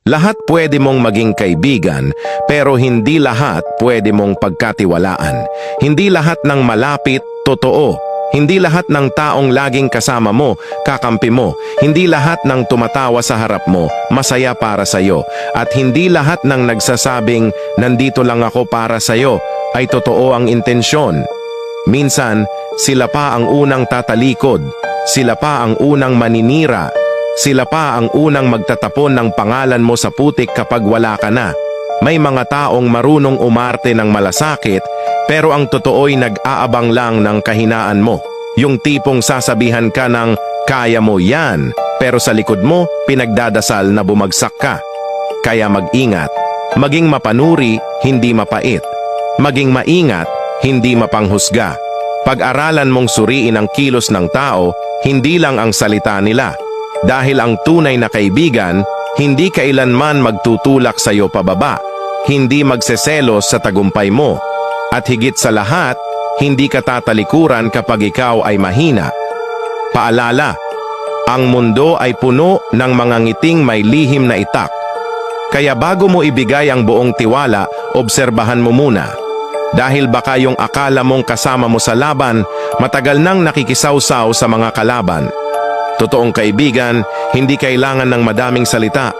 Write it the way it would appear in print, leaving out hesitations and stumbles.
Lahat pwede mong maging kaibigan, pero hindi lahat pwede mong pagkatiwalaan. Hindi lahat ng malapit, totoo. Hindi lahat ng taong laging kasama mo, kakampi mo. Hindi lahat ng tumatawa sa harap mo, masaya para sa'yo. At hindi lahat ng nagsasabing, nandito lang ako para sa'yo, ay totoo ang intensyon. Minsan, sila pa ang unang tatalikod. Sila pa ang unang maninira. Sila pa ang unang magtatapon ng pangalan mo sa putik kapag wala ka na. May mga taong marunong umarte ng malasakit, pero ang totoo'y nag-aabang lang ng kahinaan mo. Yung tipong sasabihan ka ng, kaya mo yan, pero sa likod mo, pinagdadasal na bumagsak ka. Kaya mag-ingat. Maging mapanuri, hindi mapait. Maging maingat, hindi mapanghusga. Pag-aralan mong suriin ang kilos ng tao, hindi lang ang salita nila. Dahil ang tunay na kaibigan, hindi kailanman magtutulak sa iyo pababa, hindi magseselos sa tagumpay mo, at higit sa lahat, hindi ka tatalikuran kapag ikaw ay mahina. Paalala, ang mundo ay puno ng mga ngiting may lihim na itak. Kaya bago mo ibigay ang buong tiwala, obserbahan mo muna. Dahil baka yung akala mong kasama mo sa laban, matagal nang nakikisawsaw sa mga kalaban. Totoong kaibigan, hindi kailangan ng madaming salita.